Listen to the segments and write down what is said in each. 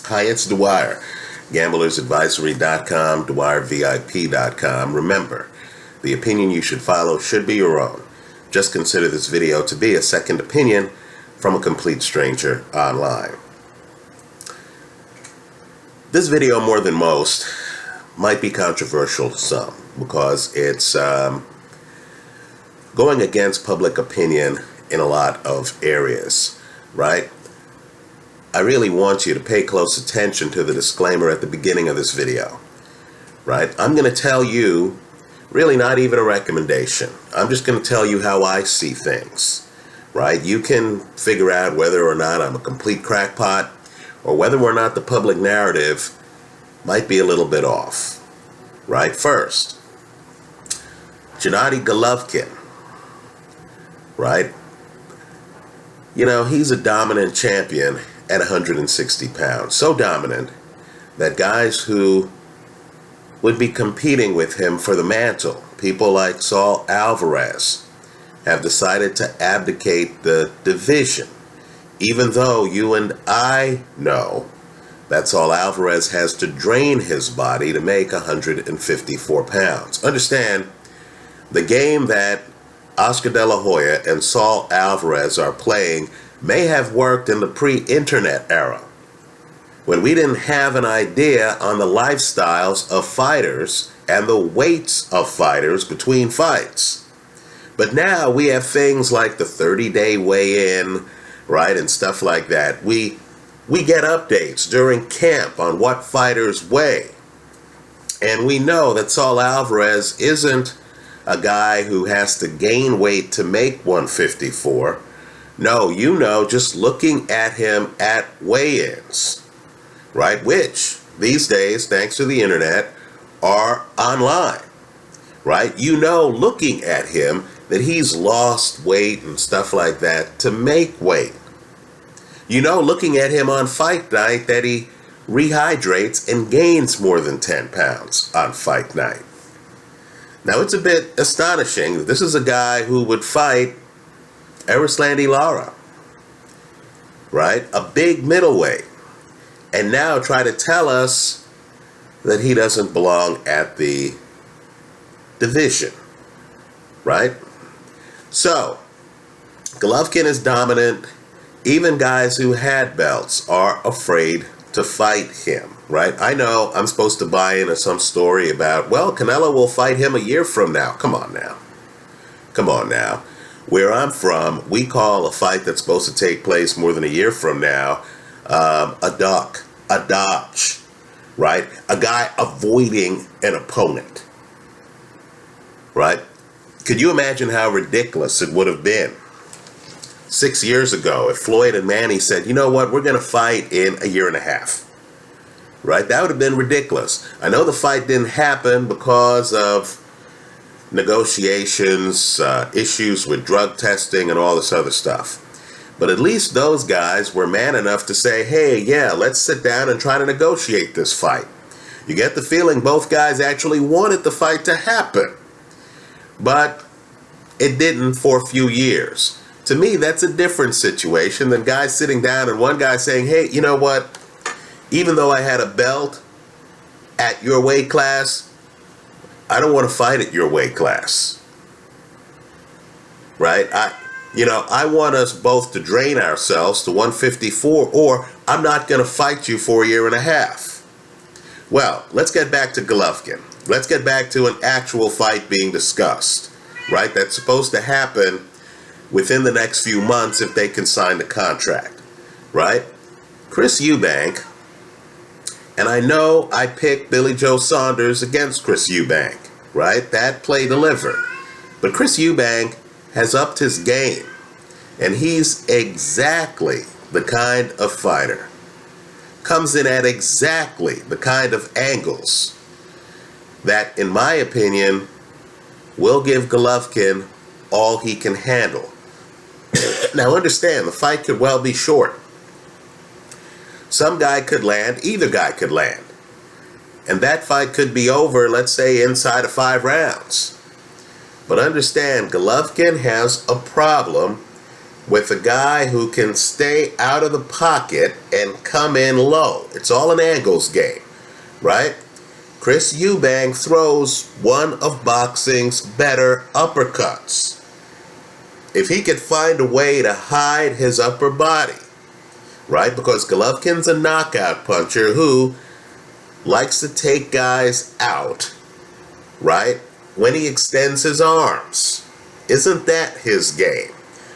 Hi, it's Dwyer. GamblersAdvisory.com, dwyervip.com. Remember, the opinion you should follow should be your own. Just consider this video to be a second opinion from a complete stranger online. This video, more than most, might be controversial to some because it's going against public opinion in a lot of areas, right? I really want you to pay close attention to the disclaimer at the beginning of this video, right? I'm going to tell you, really not even a recommendation. I'm just going to tell you how I see things, right? You can figure out whether or not I'm a complete crackpot or whether or not the public narrative might be a little bit off, right? First, Gennady Golovkin, right? You know, he's a dominant champion at 160 pounds. So dominant that guys who would be competing with him for the mantle, people like Saul Alvarez, have decided to abdicate the division, even though you and I know that Saul Alvarez has to drain his body to make 154 pounds. Understand, the game that Oscar De La Hoya and Saul Alvarez are playing may have worked in the pre-internet era, when we didn't have an idea on the lifestyles of fighters and the weights of fighters between fights. But now we have things like the 30-day weigh-in, right, and stuff like that. We get updates during camp on what fighters weigh. And we know that Saul Alvarez isn't a guy who has to gain weight to make 154. No, you know, just looking at him at weigh-ins, right, which these days, thanks to the internet, are online, right? You know, looking at him that he's lost weight and stuff like that to make weight. You know, looking at him on fight night, that he rehydrates and gains more than 10 pounds on fight night. Now, it's a bit astonishing. This is a guy who would fight Erislandy Lara, right? A big middleweight. And now try to tell us that he doesn't belong at the division, right? So, Golovkin is dominant. Even guys who had belts are afraid to fight him, right? I know I'm supposed to buy into some story about, well, Canelo will fight him a year from now. Come on now. Come on now. Where I'm from, we call a fight that's supposed to take place more than a year from now a duck, a dodge, right? A guy avoiding an opponent, right? Could you imagine how ridiculous it would have been 6 years ago if Floyd and Manny said, you know what, we're going to fight in a year and a half, right? That would have been ridiculous. I know the fight didn't happen because of negotiations, issues with drug testing and all this other stuff. But at least those guys were man enough to say, hey, yeah, let's sit down and try to negotiate this fight. You get the feeling both guys actually wanted the fight to happen. But it didn't for a few years. To me, that's a different situation than guys sitting down and one guy saying, hey, you know what? Even though I had a belt at your weight class, I don't want to fight at your weight class, right? I want us both to drain ourselves to 154, or I'm not going to fight you for a year and a half. Well, let's get back to Golovkin. Let's get back to an actual fight being discussed, right? That's supposed to happen within the next few months if they can sign the contract, right? Chris Eubank. And I know I picked Billy Joe Saunders against Chris Eubank, right? That play delivered. But Chris Eubank has upped his game. And he's exactly the kind of fighter. Comes in at exactly the kind of angles that, in my opinion, will give Golovkin all he can handle. Now understand, the fight could well be short. Some guy could land, either guy could land. And that fight could be over, let's say, inside of 5 rounds. But understand, Golovkin has a problem with a guy who can stay out of the pocket and come in low. It's all an angles game, right? Chris Eubank throws one of boxing's better uppercuts. If he could find a way to hide his upper body, right? Because Golovkin's a knockout puncher who likes to take guys out, right? When he extends his arms. Isn't that his game?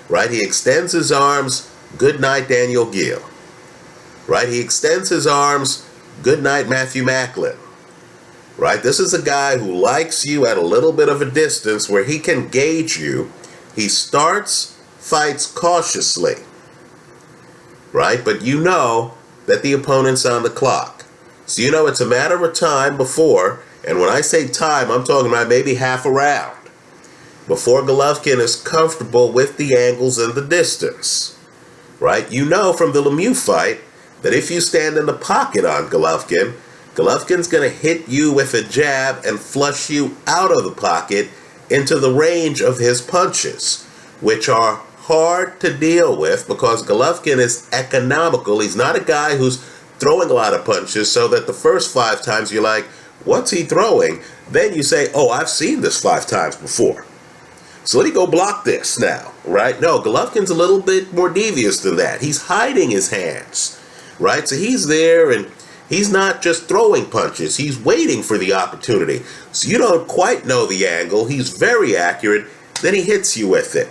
Right? He extends his arms, good night Daniel Gill. Right? He extends his arms, good night Matthew Macklin. Right? This is a guy who likes you at a little bit of a distance where he can gauge you. He starts fights cautiously. Right? But you know that the opponent's on the clock. So you know it's a matter of time before, and when I say time, I'm talking about maybe half a round, before Golovkin is comfortable with the angles and the distance. Right? You know from the Lemieux fight that if you stand in the pocket on Golovkin, Golovkin's going to hit you with a jab and flush you out of the pocket into the range of his punches, which are hard to deal with because Golovkin is economical. He's not a guy who's throwing a lot of punches so that the first 5 times you're like, what's he throwing? Then you say, oh, I've seen this 5 times before. So let me go block this now, right? No, Golovkin's a little bit more devious than that. He's hiding his hands, right? So he's there and he's not just throwing punches. He's waiting for the opportunity. So you don't quite know the angle. He's very accurate. Then he hits you with it.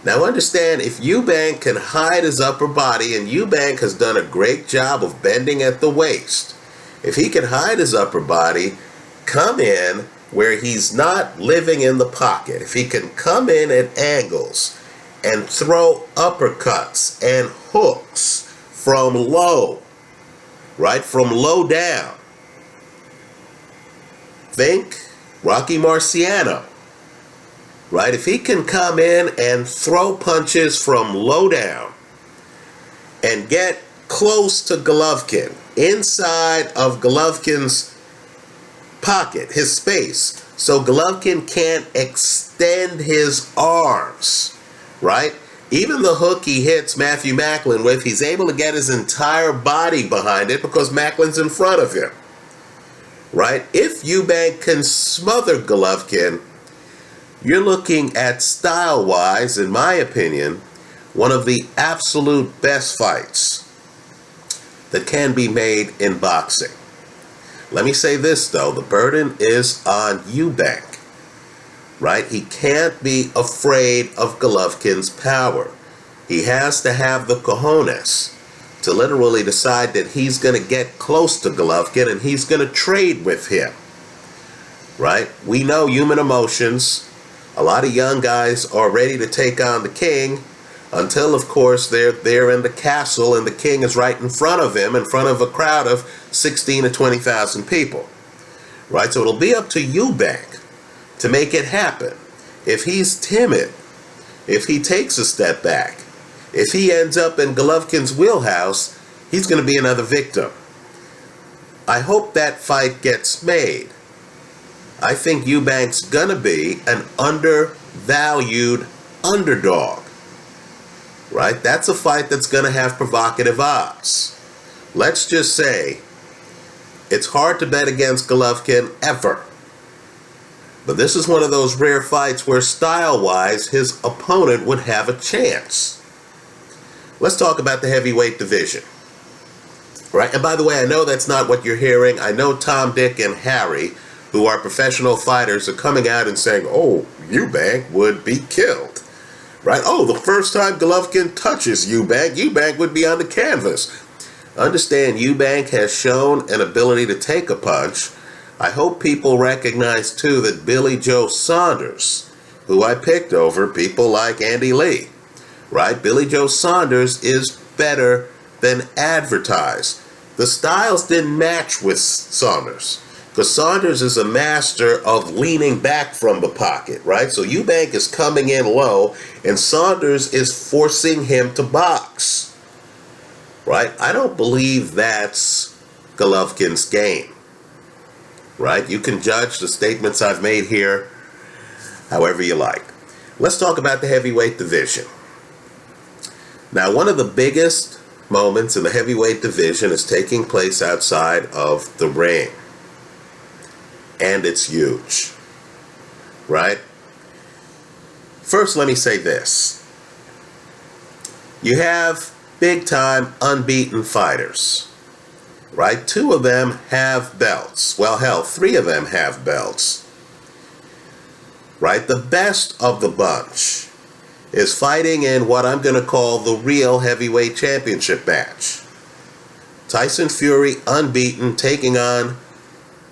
Now understand, if Eubank can hide his upper body, and Eubank has done a great job of bending at the waist, if he can hide his upper body, come in where he's not living in the pocket, if he can come in at angles and throw uppercuts and hooks from low, right, from low down. Think Rocky Marciano, right? If he can come in and throw punches from low down and get close to Golovkin, inside of Golovkin's pocket, his space, so Golovkin can't extend his arms, right? Even the hook he hits Matthew Macklin with, he's able to get his entire body behind it because Macklin's in front of him, right? If Eubank can smother Golovkin, you're looking at, style-wise, in my opinion, one of the absolute best fights that can be made in boxing. Let me say this, though. The burden is on Eubank, right? He can't be afraid of Golovkin's power. He has to have the cojones to literally decide that he's going to get close to Golovkin and he's going to trade with him, right? We know human emotions. A lot of young guys are ready to take on the king until, of course, they're there in the castle and the king is right in front of him, in front of a crowd of 16 to 20,000 people, right? So it'll be up to Eubank to make it happen. If he's timid, if he takes a step back, if he ends up in Golovkin's wheelhouse, he's going to be another victim. I hope that fight gets made. I think Eubank's going to be an undervalued underdog, right? That's a fight that's going to have provocative odds. Let's just say it's hard to bet against Golovkin ever. But this is one of those rare fights where style-wise his opponent would have a chance. Let's talk about the heavyweight division, right? And by the way, I know that's not what you're hearing. I know Tom, Dick, and Harry, who are professional fighters, are coming out and saying, oh, Eubank would be killed, right? Oh, the first time Golovkin touches Eubank, Eubank would be on the canvas. Understand, Eubank has shown an ability to take a punch. I hope people recognize, too, that Billy Joe Saunders, who I picked over people like Andy Lee, right? Billy Joe Saunders is better than advertised. The styles didn't match with Saunders, because Saunders is a master of leaning back from the pocket, right? So Eubank is coming in low, and Saunders is forcing him to box, right? I don't believe that's Golovkin's game, right? You can judge the statements I've made here however you like. Let's talk about the heavyweight division, Now, one of the biggest moments in the heavyweight division is taking place outside of the ring. And it's huge, right? First, let me say this. You have big-time unbeaten fighters, right? 2 of them have belts. Well, hell, 3 of them have belts, right? The best of the bunch is fighting in what I'm going to call the real heavyweight championship match. Tyson Fury, unbeaten, taking on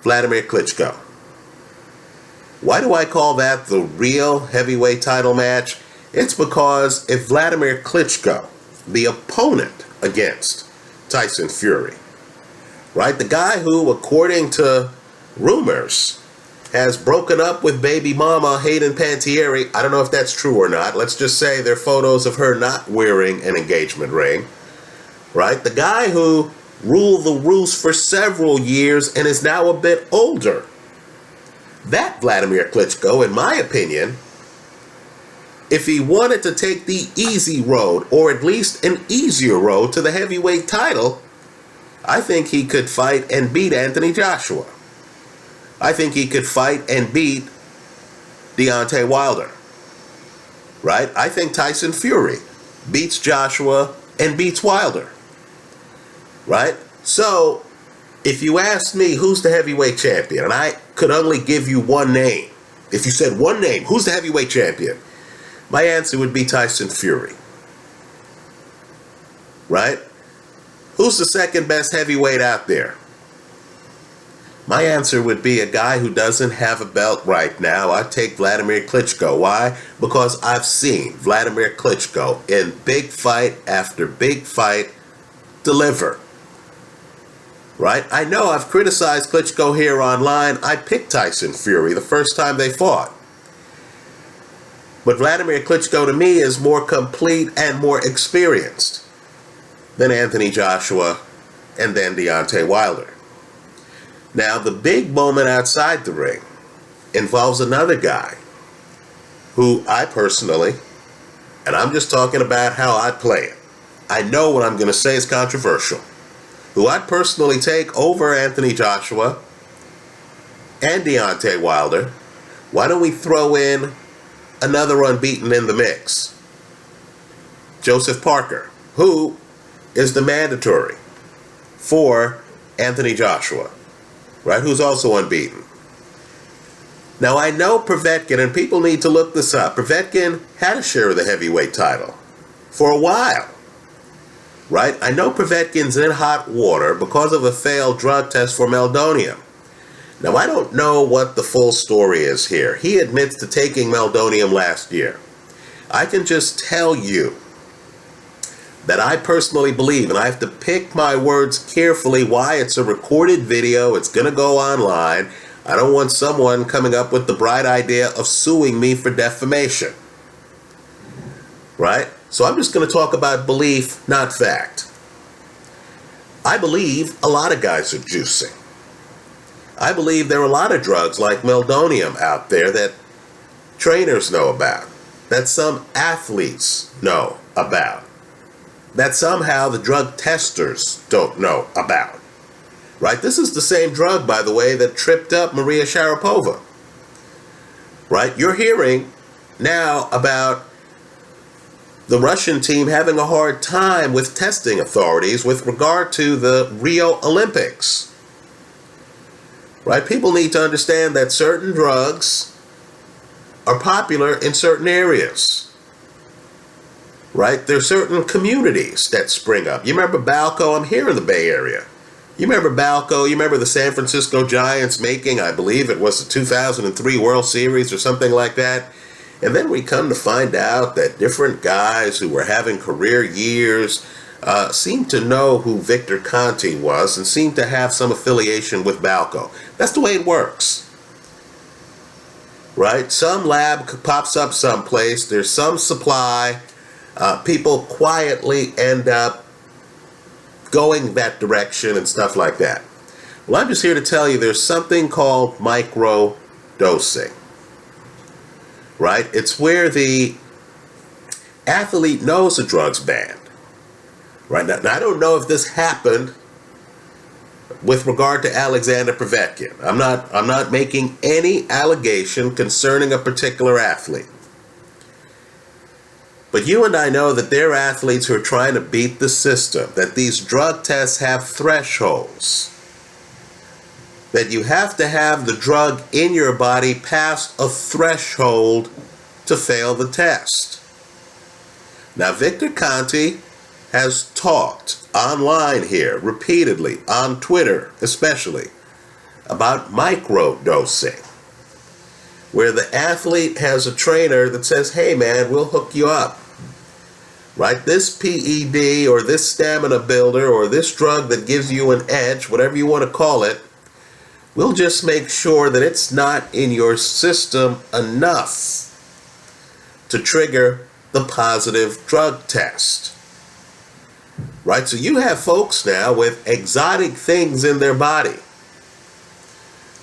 Vladimir Klitschko. Why do I call that the real heavyweight title match? It's because if Vladimir Klitschko, the opponent against Tyson Fury, right, the guy who, according to rumors, has broken up with baby mama Hayden Panettiere. I don't know if that's true or not. Let's just say there are photos of her not wearing an engagement ring, right? The guy who ruled the roost for several years and is now a bit older. That Vladimir Klitschko, in my opinion, if he wanted to take the easy road, or at least an easier road to the heavyweight title, I think he could fight and beat Anthony Joshua. I think he could fight and beat Deontay Wilder, right? I think Tyson Fury beats Joshua and beats Wilder, right? So, if you asked me who's the heavyweight champion, and I could only give you one name, if you said one name, who's the heavyweight champion? My answer would be Tyson Fury, right? Who's the second best heavyweight out there? My answer would be a guy who doesn't have a belt right now. I'd take Vladimir Klitschko. Why? Because I've seen Vladimir Klitschko in big fight after big fight deliver. Right? I know I've criticized Klitschko here online. I picked Tyson Fury the first time they fought. But Vladimir Klitschko to me is more complete and more experienced than Anthony Joshua and then Deontay Wilder. Now, the big moment outside the ring involves another guy who I personally, and I'm just talking about how I play it, I know what I'm going to say is controversial, who I'd personally take over Anthony Joshua and Deontay Wilder. Why don't we throw in another unbeaten in the mix? Joseph Parker, who is the mandatory for Anthony Joshua, right, who's also unbeaten. Now, I know Povetkin, and people need to look this up, Povetkin had a share of the heavyweight title for a while, right? I know Povetkin's in hot water because of a failed drug test for meldonium. Now, I don't know what the full story is here. He admits to taking meldonium last year. I can just tell you that I personally believe, and I have to pick my words carefully, why it's a recorded video, it's going to go online. I don't want someone coming up with the bright idea of suing me for defamation, right? So I'm just going to talk about belief, not fact. I believe a lot of guys are juicing. I believe there are a lot of drugs like meldonium out there that trainers know about, that some athletes know about, that somehow the drug testers don't know about, right? This is the same drug, by the way, that tripped up Maria Sharapova, right? You're hearing now about the Russian team having a hard time with testing authorities with regard to the Rio Olympics, right? People need to understand that certain drugs are popular in certain areas. Right? There's certain communities that spring up. You remember Balco? I'm here in the Bay Area. You remember Balco? You remember the San Francisco Giants making, I believe it was the 2003 World Series or something like that? And then we come to find out that different guys who were having career years seemed to know who Victor Conti was and seemed to have some affiliation with Balco. That's the way it works. Right? Some lab pops up someplace. There's some supply. People quietly end up going that direction and stuff like that. Well, I'm just here to tell you there's something called micro-dosing, right? It's where the athlete knows the drug's banned. Right now, I don't know if this happened with regard to Alexander Povetkin. I'm not making any allegation concerning a particular athlete. But you and I know that there are athletes who are trying to beat the system, that these drug tests have thresholds, that you have to have the drug in your body past a threshold to fail the test. Now, Victor Conte has talked online here repeatedly, on Twitter especially, about microdosing, where the athlete has a trainer that says, hey man, we'll hook you up. Right? This PED or this stamina builder or this drug that gives you an edge, whatever you want to call it, we'll just make sure that it's not in your system enough to trigger the positive drug test. Right? So you have folks now with exotic things in their body.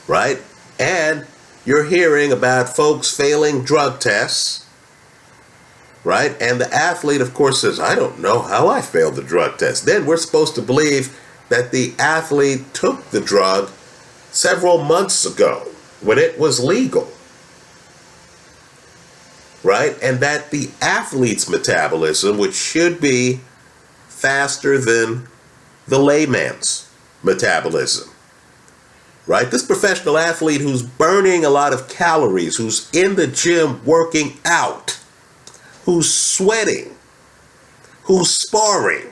Right? And you're hearing about folks failing drug tests. Right? And the athlete, of course, says, I don't know how I failed the drug test. Then we're supposed to believe that the athlete took the drug several months ago when it was legal. Right? And that the athlete's metabolism, which should be faster than the layman's metabolism. Right? This professional athlete who's burning a lot of calories, who's in the gym working out, who's sweating, who's sparring,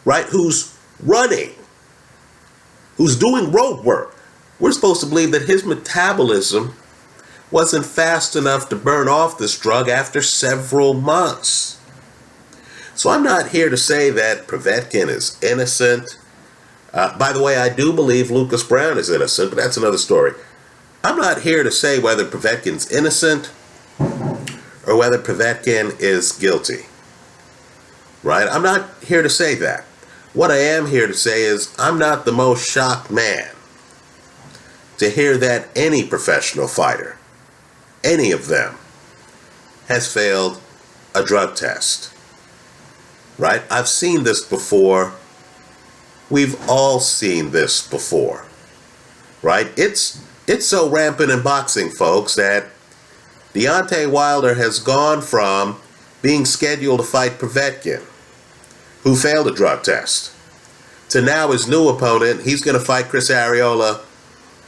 right? Who's running, who's doing road work. We're supposed to believe that his metabolism wasn't fast enough to burn off this drug after several months. So I'm not here to say that Povetkin is innocent. By the way, I do believe Lucas Brown is innocent, but that's another story. I'm not here to say whether Povetkin's innocent or whether Povetkin is guilty. Right? I'm not here to say that. What I am here to say is I'm not the most shocked man to hear that any professional fighter, any of them, has failed a drug test. Right? I've seen this before. We've all seen this before. Right? It's so rampant in boxing, folks, that Deontay Wilder has gone from being scheduled to fight Povetkin, who failed a drug test, to now his new opponent, he's going to fight Chris Arreola,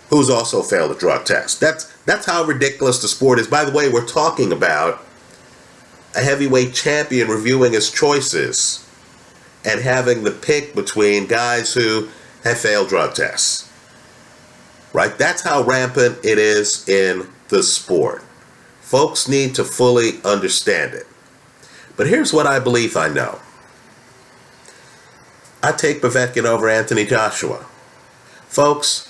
who's also failed a drug test. That's how ridiculous the sport is. By the way, we're talking about a heavyweight champion reviewing his choices and having the pick between guys who have failed drug tests. Right? That's how rampant it is in the sport. Folks need to fully understand it. But here's what I believe I know. I take Povetkin over Anthony Joshua. Folks,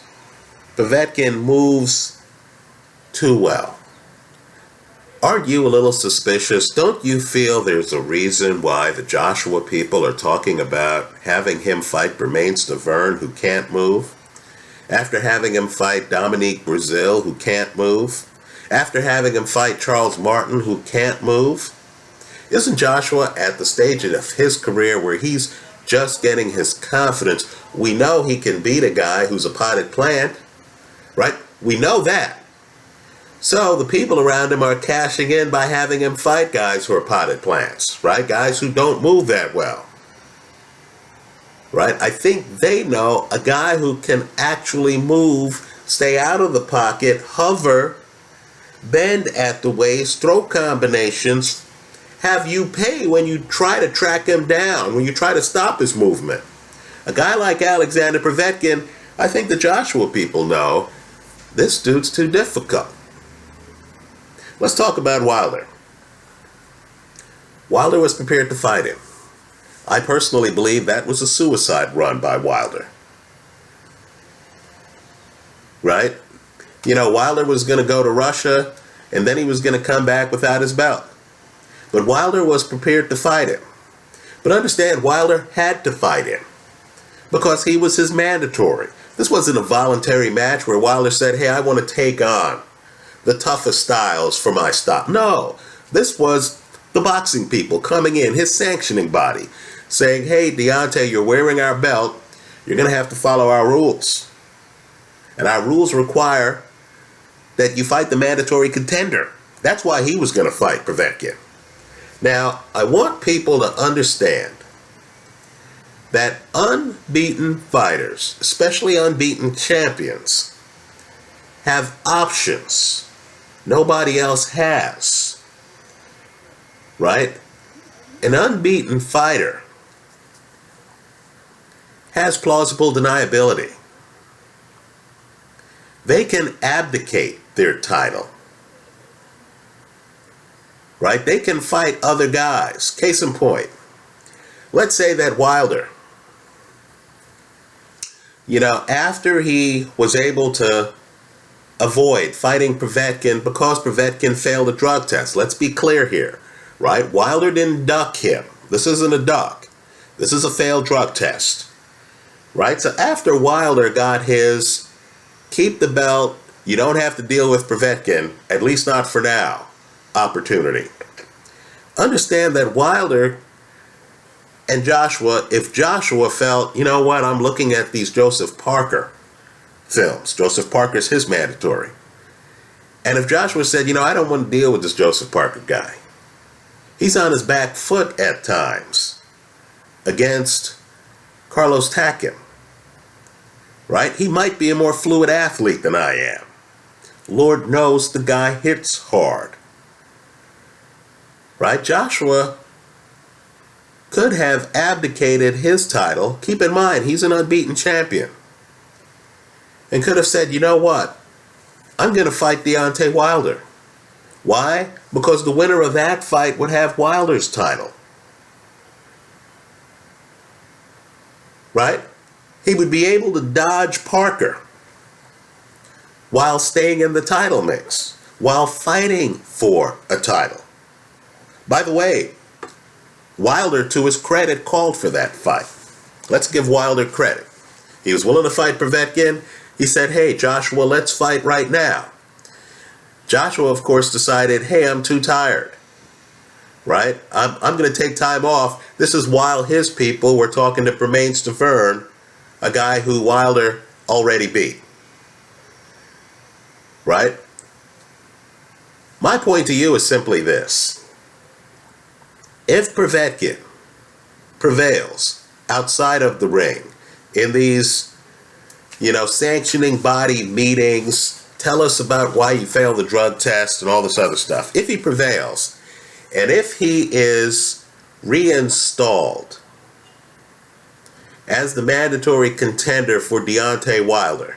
Povetkin moves too well. Aren't you a little suspicious? Don't you feel there's a reason why the Joshua people are talking about having him fight Bermane Stiverne, who can't move? After having him fight Dominique Breazeale, who can't move? After having him fight Charles Martin, who can't move? Isn't Joshua at the stage of his career where he's just getting his confidence? We know he can beat a guy who's a potted plant, right? We know that. So the people around him are cashing in by having him fight guys who are potted plants, right? Guys who don't move that well, right? I think they know a guy who can actually move, stay out of the pocket, hover, bend at the waist, throw combinations, have you pay when you try to track him down, when you try to stop his movement. A guy like Alexander Povetkin, I think the Joshua people know, this dude's too difficult. Let's talk about Wilder. Wilder was prepared to fight him. I personally believe that was a suicide run by Wilder. Right? You know, Wilder was going to go to Russia, and then he was going to come back without his belt. But Wilder was prepared to fight him. But understand, Wilder had to fight him because he was his mandatory. This wasn't a voluntary match where Wilder said, hey, I want to take on the toughest styles for my style. No, this was The boxing people coming in, his sanctioning body, saying, hey, Deontay, you're wearing our belt. You're going to have to follow our rules. And our rules require that you fight the mandatory contender. That's why he was going to fight Povetkin. Now, I want people to understand that unbeaten fighters, especially unbeaten champions, have options nobody else has. Right? An unbeaten fighter has plausible deniability. They can abdicate their title. Right? They can fight other guys. Case in point, let's say that Wilder, after he was able to avoid fighting Povetkin because Povetkin failed a drug test. Let's be clear here, right? Wilder didn't duck him. This isn't a duck. This is a failed drug test, right? So after Wilder got his keep the belt, you don't have to deal with Povetkin, at least not for now, opportunity. Understand that Wilder and Joshua, if Joshua felt, you know what, I'm looking at these Joseph Parker films. Joseph Parker's his mandatory. And if Joshua said, I don't want to deal with this Joseph Parker guy. He's on his back foot at times against Carlos Takam. Right? He might be a more fluid athlete than I am. Lord knows the guy hits hard. Right? Joshua could have abdicated his title. Keep in mind, he's an unbeaten champion. And could have said, you know what? I'm going to fight Deontay Wilder. Why? Because the winner of that fight would have Wilder's title. Right? He would be able to dodge Parker while staying in the title mix, while fighting for a title. By the way, Wilder, to his credit, called for that fight. Let's give Wilder credit. He was willing to fight Povetkin. He said, hey, Joshua, let's fight right now. Joshua, of course, decided, hey, I'm too tired. Right? I'm going to take time off. This is while his people were talking to Permain Stavern, a guy who Wilder already beat. Right? My point to you is simply this. If Povetkin prevails outside of the ring in these, sanctioning body meetings, tell us about why you failed the drug test and all this other stuff. If he prevails, and if he is reinstalled as the mandatory contender for Deontay Wilder,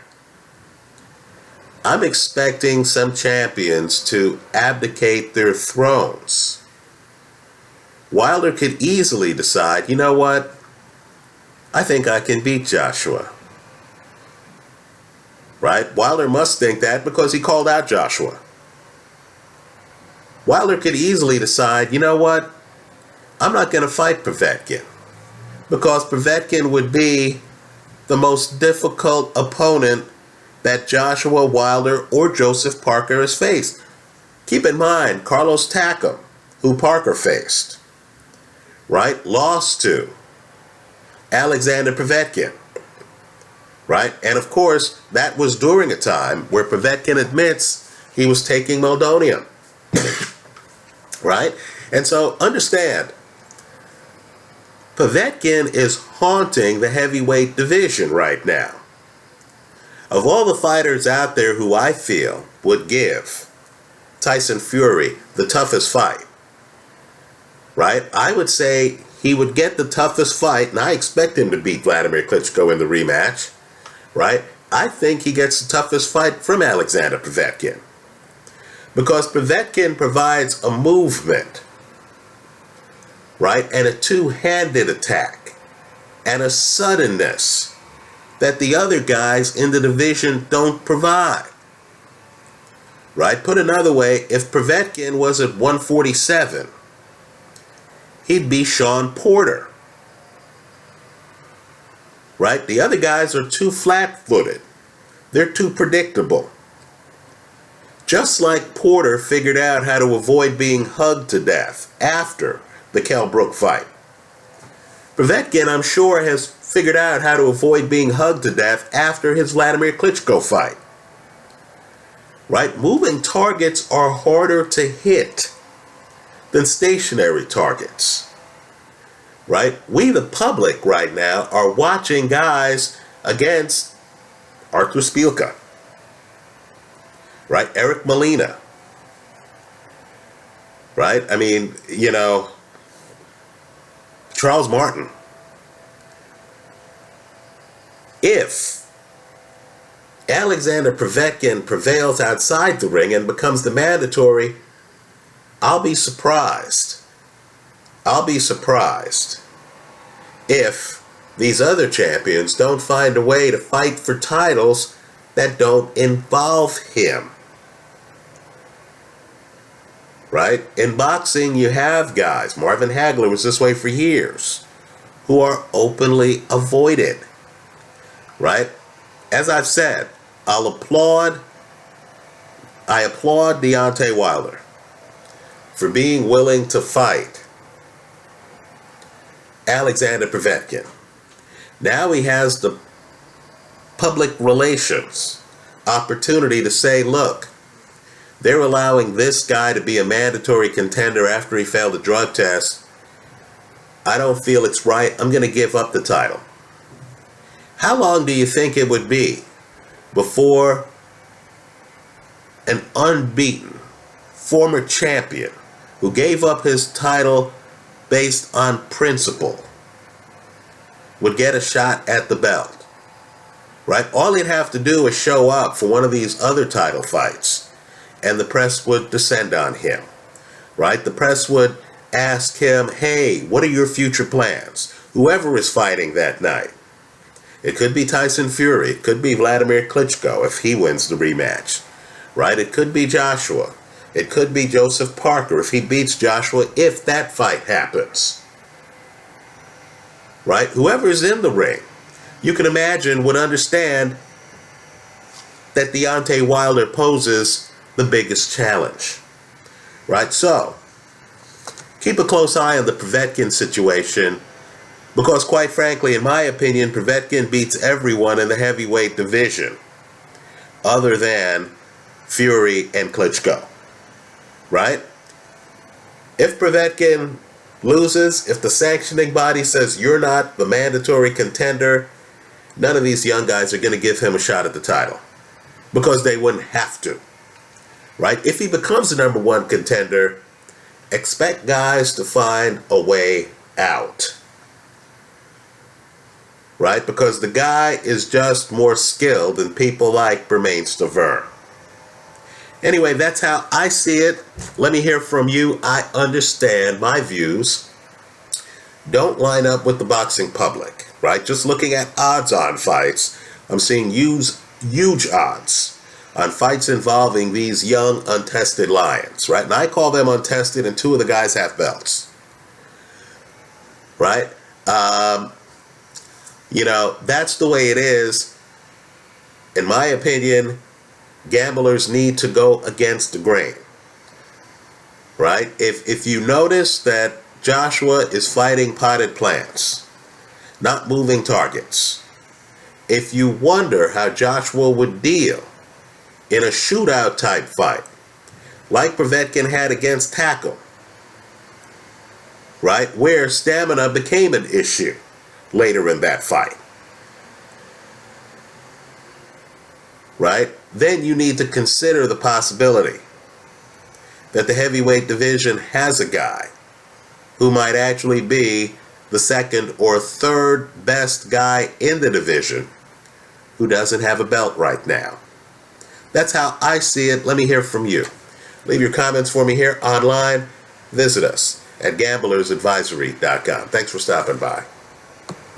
I'm expecting some champions to abdicate their thrones. Wilder could easily decide, you know what? I think I can beat Joshua. Right? Wilder must think that because he called out Joshua. Wilder could easily decide, you know what? I'm not going to fight Povetkin because Povetkin would be the most difficult opponent that Joshua Wilder or Joseph Parker has faced. Keep in mind, Carlos Takam, who Parker faced, right, lost to Alexander Povetkin. Right? And of course, that was during a time where Povetkin admits he was taking meldonium. Right? And so understand, Povetkin is haunting the heavyweight division right now. Of all the fighters out there who I feel would give Tyson Fury the toughest fight, right? I would say he would get the toughest fight, and I expect him to beat Vladimir Klitschko in the rematch. Right? I think he gets the toughest fight from Alexander Povetkin. Because Povetkin provides a movement, right? And a two-handed attack. And a suddenness that the other guys in the division don't provide. Right? Put another way, if Povetkin was at 147, he'd be Sean Porter. Right? The other guys are too flat-footed. They're too predictable. Just like Porter figured out how to avoid being hugged to death after the Kell Brook fight. Povetkin, I'm sure, has figured out how to avoid being hugged to death after his Vladimir Klitschko fight. Right? Moving targets are harder to hit than stationary targets. Right? We, the public, right now, are watching guys against Arthur Spielka. Right? Eric Molina. Right? I mean, you know, Charles Martin. If Alexander Povetkin prevails outside the ring and becomes the mandatory, I'll be surprised. I'll be surprised if these other champions don't find a way to fight for titles that don't involve him. Right? In boxing, you have guys, Marvin Hagler was this way for years, who are openly avoided. Right? As I've said, I applaud Deontay Wilder for being willing to fight Alexander Povetkin. Now he has the public relations opportunity to say, look, they're allowing this guy to be a mandatory contender after he failed a drug test. I don't feel it's right. I'm going to give up the title. How long do you think it would be before an unbeaten former champion who gave up his title based on principle would get a shot at the belt? Right? All he'd have to do is show up for one of these other title fights, and the press would descend on him. Right? The press would ask him, hey, what are your future plans? Whoever is fighting that night. It could be Tyson Fury. It could be Vladimir Klitschko if he wins the rematch. Right? It could be Joshua. It could be Joseph Parker if he beats Joshua, if that fight happens. Right? Whoever's in the ring, you can imagine, would understand that Deontay Wilder poses the biggest challenge. Right? So, keep a close eye on the Povetkin situation, because quite frankly, in my opinion, Povetkin beats everyone in the heavyweight division other than Fury and Klitschko. Right? If Povetkin loses, if the sanctioning body says you're not the mandatory contender, none of these young guys are going to give him a shot at the title, because they wouldn't have to. Right? If he becomes the number one contender, expect guys to find a way out. Right? Because the guy is just more skilled than people like Bermane Stiverne. Anyway, that's how I see it. Let me hear from you. I understand my views don't line up with the boxing public. Right? Just looking at odds on fights, I'm seeing huge odds on fights involving these young, untested lions. Right? And I call them untested, and two of the guys have belts. Right? You know, that's the way it is. In my opinion, gamblers need to go against the grain. Right? If you notice that Joshua is fighting potted plants, not moving targets, if you wonder how Joshua would deal in a shootout type fight, like Povetkin had against Tackle, right, where stamina became an issue later in that fight, right, then you need to consider the possibility that the heavyweight division has a guy who might actually be the second or third best guy in the division who doesn't have a belt right now. That's how I see it. Let me hear from you. Leave your comments for me here online. Visit us at gamblersadvisory.com. Thanks for stopping by.